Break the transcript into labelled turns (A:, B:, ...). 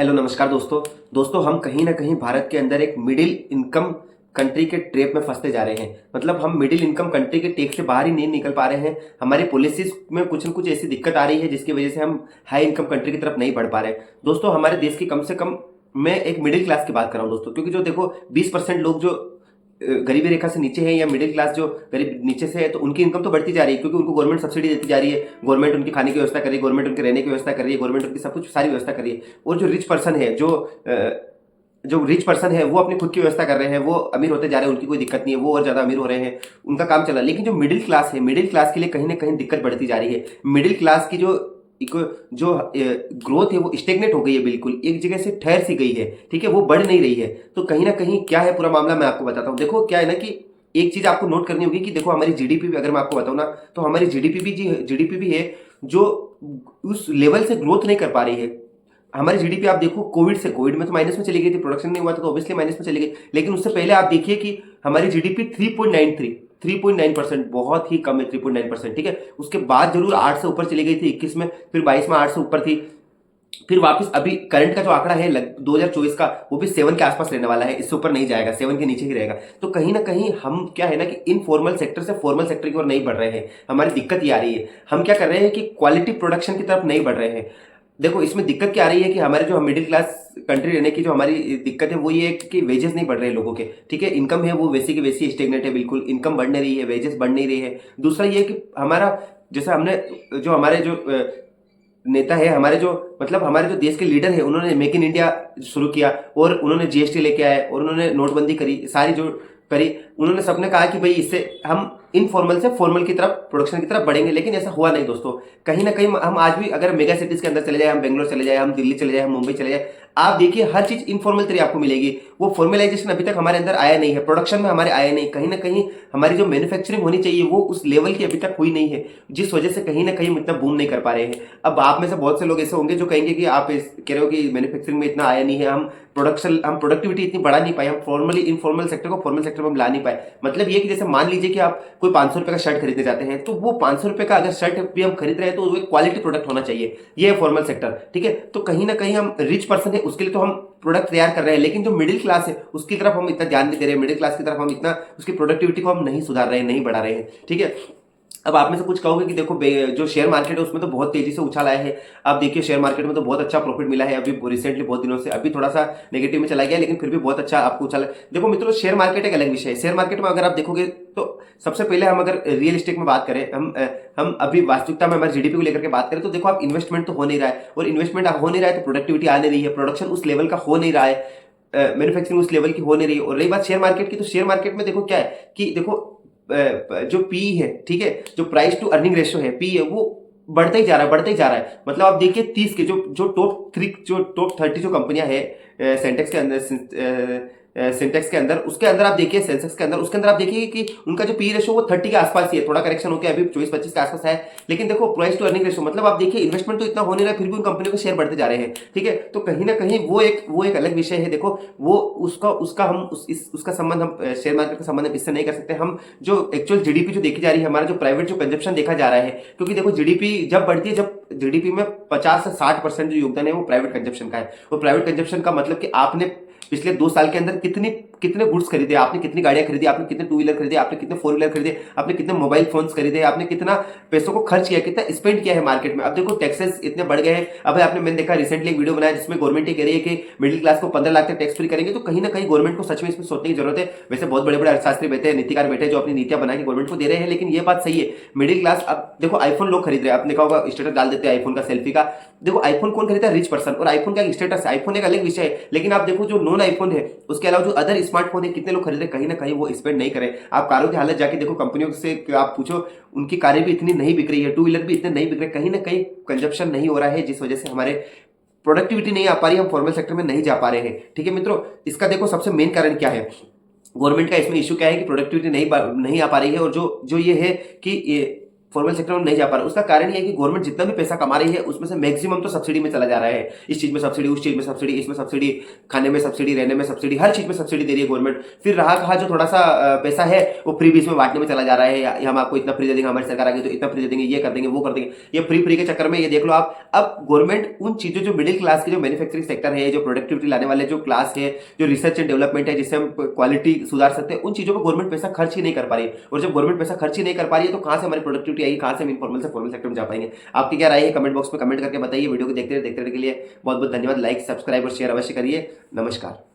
A: Hello नमस्कार दोस्तों हम कहीं ना कहीं भारत के अंदर एक मिडिल इनकम कंट्री के ट्रैप में फंसते जा रहे हैं। मतलब हम मिडिल इनकम कंट्री के टेक से बाहर ही नहीं निकल पा रहे हैं। हमारी पॉलिसीज में कुछ न कुछ ऐसी दिक्कत आ रही है जिसकी वजह से हम हाई इनकम कंट्री की तरफ नहीं बढ़ पा रहे हैं। दोस्तों हमारे देश की कम से कम मैं एक मिडिल क्लास की बात कर रहा हूँ दोस्तों, क्योंकि जो देखो 20% लोग जो गरीबी रेखा से नीचे है या मिडिल क्लास जो गरीब नीचे से है, तो उनकी इनकम तो बढ़ती जा रही है क्योंकि उनको गवर्नमेंट सब्सिडी देती जा रही है, गवर्नमेंट उनकी खाने की व्यवस्था कर रही है, गवर्नमेंट उनके रहने की व्यवस्था कर रही है, गवर्नमेंट उनकी सब कुछ सारी व्यवस्था कर रही है। और जो रिच पर्सन है जो रिच पर्सन है वो अपनी खुद की व्यवस्था कर रहे हैं, वो अमीर होते जा रहे हैं, उनकी कोई दिक्कत नहीं है, वो और ज्यादा अमीर हो रहे हैं, उनका काम चला। लेकिन जो मिडिल क्लास है, मिडिल क्लास के लिए कहीं ना कहीं दिक्कत बढ़ती जा रही है। मिडिल क्लास की जो ग्रोथ है वो स्टेगनेट हो गई है, बिल्कुल एक जगह से ठहर सी गई है। ठीक है, वो बढ़ नहीं रही है। तो कहीं ना कहीं क्या है पूरा मामला, मैं आपको बताता हूँ। देखो क्या है ना कि एक चीज आपको नोट करनी होगी कि देखो हमारी जीडीपी भी, अगर मैं आपको बताऊं ना, तो हमारी जीडीपी भी है जो उस लेवल से ग्रोथ नहीं कर पा रही है। हमारी जीडीपी आप देखो कोविड में तो माइनस में चली गई थी, प्रोडक्शन नहीं हुआ था तो ऑब्वियसली माइनस में चली गई। लेकिन उससे पहले आप देखिए कि हमारी जीडीपी 3.9%, बहुत ही कम है 3.9%। ठीक है, उसके बाद जरूर 8 से ऊपर चली गई थी 21 में, फिर 22 में 8 से ऊपर थी, फिर वापस अभी करंट का जो आंकड़ा है 2024 का, वो भी 7 के आसपास रहने वाला है, इससे ऊपर नहीं जाएगा, 7 के नीचे ही रहेगा। तो कहीं ना कहीं हम क्या है ना कि इनफॉर्मल सेक्टर से फॉर्मल सेक्टर की ओर नहीं बढ़ रहे हैं। हमारी दिक्कत ये आ रही है, हम क्या कर रहे हैं कि क्वालिटी प्रोडक्शन की तरफ नहीं बढ़ रहे हैं। देखो इसमें दिक्कत क्या आ रही है कि हमारे जो मिडिल क्लास कंट्री रहने की जो हमारी दिक्कत है वो ये है कि वेजेस नहीं बढ़ रहे हैं लोगों के। ठीक है, इनकम है वो वैसी की वैसी स्टेगनेट है, बिल्कुल इनकम बढ़ नहीं रही है, वेजेस बढ़ नहीं रही है। दूसरा ये कि हमारा जैसा हमने जो हमारे जो नेता है, हमारे जो मतलब हमारे जो देश के लीडर है, उन्होंने मेक इन इंडिया शुरू किया और उन्होंने जीएसटी लेके आए और उन्होंने नोटबंदी करी, सारी जो करी, उन्होंने सबने कहा कि भाई इससे हम इनफॉर्मल से फॉर्मल की तरफ, प्रोडक्शन की तरफ बढ़ेंगे। लेकिन ऐसा हुआ नहीं दोस्तों। कहीं ना कहीं हम आज भी अगर मेगा सिटीज के अंदर चले जाए, हम बेंगलोर चले जाए, हम दिल्ली चले जाए, हम मुंबई चले जाए, आप देखिए हर चीज इनफॉर्मल तरीके आपको मिलेगी। वो फॉर्मलाइजेशन अभी तक हमारे अंदर आया नहीं है, प्रोडक्शन में हमारे आया नहीं। कहीं ना कहीं हमारी जो मैन्युफैक्चरिंग होनी चाहिए वो उस लेवल की अभी तक हुई नहीं है, जिस वजह से कहीं ना कहीं हम इतना बूम नहीं कर पा रहे हैं। अब आप में से बहुत से लोग ऐसे होंगे जो कहेंगे कि आप कह रहे हो कि मैन्युफैक्चरिंग में इतना आया नहीं है, हम प्रोडक्टिविटी इतनी बढ़ा नहीं पाए, हम फॉर्मली इनफॉर्मल सेक्टर को फॉर्मल सेक्टर में हम ला नहीं पाए। मतलब ये कि जैसे मान लीजिए कि आप कोई 500 रुपए का शर्ट खरीदने जाते हैं, तो वो 500 रुपए का अगर शर्ट भी हम खरीद रहे हैं तो वो क्वालिटी प्रोडक्ट होना चाहिए। ये है फॉर्मल सेक्टर। ठीक है, तो कहीं ना कहीं हम रिच पर्सन है उसके लिए तो हम प्रोडक्ट तैयार कर रहे हैं, लेकिन जो मिडिल क्लास है उसकी तरफ हम इतना ध्यान नहीं दे रहे हैं, मिडिल क्लास की तरफ हम इतना उसकी प्रोडक्टिविटी को हम नहीं सुधार रहे हैं, नहीं बढ़ा रहे हैं। ठीक है, अब आप में से कुछ कहोगे कि देखो जो शेयर मार्केट है उसमें तो बहुत तेजी से उछाल आया है। आप देखिए शेयर मार्केट में तो बहुत अच्छा प्रॉफिट मिला है अभी रिसेंटली, बहुत दिनों से। अभी थोड़ा सा नेगेटिव में चला गया लेकिन फिर भी बहुत अच्छा आपको उछाल है। देखो मित्रों, शेयर मार्केट एक अलग विषय है। शेयर मार्केट में अगर आप देखोगे तो सबसे पहले हम अगर रियल एस्टेट में बात करें, हम अभी वास्तविकता में हमारे जीडीपी को लेकर के बात करें, तो देखो आप इन्वेस्टमेंट तो हो नहीं रहा है, और इन्वेस्टमेंट हो नहीं रहा है तो प्रोडक्टिविटी आ नहीं रही है, प्रोडक्शन उस लेवल का हो नहीं रहा है, मैन्युफैक्चरिंग उस लेवल की हो नहीं रही है। और रही बात शेयर मार्केट की, तो शेयर मार्केट में देखो क्या है कि देखो जो पी है, ठीक है, जो प्राइस टू अर्निंग रेशियो है, पी है, वो बढ़ता ही जा रहा है, बढ़ता ही जा रहा है। मतलब आप देखिए 30 के जो टॉप 30 जो कंपनियां है सेंटेक्स के अंदर, सिंटेक्स के अंदर, उसके अंदर आप देखिए, सेंसेक्स के अंदर, उसके अंदर आप देखिए कि उनका जो पी रेशो वो 30 के आसपास ही है, थोड़ा करेक्शन होकर अभी 24-25 के आसपास है। लेकिन देखो प्राइस टू अर्निंग रेशो, मतलब आप देखिए इन्वेस्टमेंट तो इतना हो नहीं रहा है, फिर भी उन कंपनियों के शेयर बढ़ते जा रहे हैं। ठीक है, तो कहीं ना कहीं वो एक अलग विषय है। देखो वो उसका संबंध हम शेयर मार्केट का संबंध इससे नहीं कर सकते। हम जो एक्चुअल जीडीपी जो देखी जा रही है, हमारा जो प्राइवेट जो कंजप्शन देखा जा रहा है, क्योंकि देखो जीडीपी जब बढ़ती है, जब जीडीपी में 50 से 60% जो योगदान है वो प्राइवेट कंजप्शन का है। और प्राइवेट कंजप्शन का मतलब कि आपने पिछले 2 साल के अंदर कितने गुड्स खरीदे, आपने कितनी गाड़ियां खरीदी, आपने कितने 2 व्हीलर खरीदे, आपने कितने 4 व्हीलर खरीदे, आपने कितने मोबाइल फोन्स खरीदे, आपने कितना पैसों को खर्च किया, कितना स्पेंड किया है मार्केट में। अब देखो टैक्सेस इतने बढ़ गए हैं। अब मैंने देखा रिसेंटली एक वीडियो बनाया जिसमें गवर्नमेंट ये कह रही है कि मिडिल क्लास को 15 लाख तक टैक्स फ्री करेंगे। तो कहीं ना कहीं गवर्नमेंट को सच में इसमें सोचने की जरूरत है। वैसे बहुत बड़े बड़े अर्थशास्त्री बैठे हैं, नीतिकार बैठे हैं जो अपनी नीतियां बना के गवर्नमेंट को दे रहे हैं, लेकिन ये बात सही है मिडिल क्लास, अब देखो आईफोन लोग खरीद रहे हैं, आपने कहा होगा स्टेटस डाल देते हैं आईफोन का, सेल्फी का। देखो आईफोन कौन खरीदता है? Rich person. और आईफोन का एक स्टेटस है, आईफोन एक अलग विषय है। लेकिन आप देखो जो नॉन आईफोन है, उसके अलावा जो अदर स्मार्टफोन है, कितने लोग खरीद रहे हैं, कहीं ना कहीं वो स्पेंड नहीं करें। आप कारों की हालत जाके देखो, कंपनियों से आप पूछो, उनकी कारें भी इतनी नहीं बिक रही है, 2 व्हीलर भी इतने नहीं बिक रहे, कहीं ना कहीं कंजप्शन नहीं हो रहा है, जिस वजह से हमारे प्रोडक्टिविटी नहीं आ पा रही, हम फॉर्मल सेक्टर में नहीं जा पा रहे हैं। ठीक है मित्रों, इसका देखो सबसे मेन कारण क्या है, गवर्नमेंट का इसमें इशू क्या है कि प्रोडक्टिविटी नहीं आ पा रही है। और जो ये है कि फॉर्मल सेक्टर में नहीं जा पा रहा। उसका कारण ये है कि गवर्नमेंट जितना भी पैसा कमा रही है उसमें से मैक्सिमम तो सब्सिडी में चला जा रहा है। इस चीज में सब्सिडी, उस चीज में सब्सिडी, इसमें सब्सिडी, खाने में सब्सिडी, रहने में सब्सिडी, हर चीज में सब्सिडी दे रही है गवर्नमेंट। फिर रहा कहा जो थोड़ा सा पैसा है वो फ्री बीच में बांटने में चला जा रहा है। हम आपको इतना फ्री दे देंगे, हमारी सरकार आ गई तो इतना फ्री दे देंगे, ये कर देंगे, वो कर देंगे। ये फ्री फ्री के चक्कर में ये देख लो आप, अब गवर्नमेंट उन चीजों, जो मिडिल क्लास की जो मैन्युफैक्चरिंग सेक्टर है, जो प्रोडक्टिविटी लाने वाले जो क्लास है, जो रिसर्च एंड डेवलपमेंट है, जिससे हम क्वालिटी सुधार सकते हैं, उन चीजों पर गवर्नमेंट पैसा खर्च ही नहीं कर पा रही है। और जब गवर्नमेंट पैसा खर्च ही नहीं कर पा रही है तो कहां से हमारी प्रोडक्टिविटी आएगी, कहां से हम इनफॉर्मल से फॉर्मल सेक्टर में जा पाएंगे। आपकी क्या राय है कमेंट बॉक्स में कमेंट करके बताइए। वीडियो को देखते रहने के लिए बहुत बहुत धन्यवाद। लाइक, सब्सक्राइब और शेयर अवश्य करिए। नमस्कार।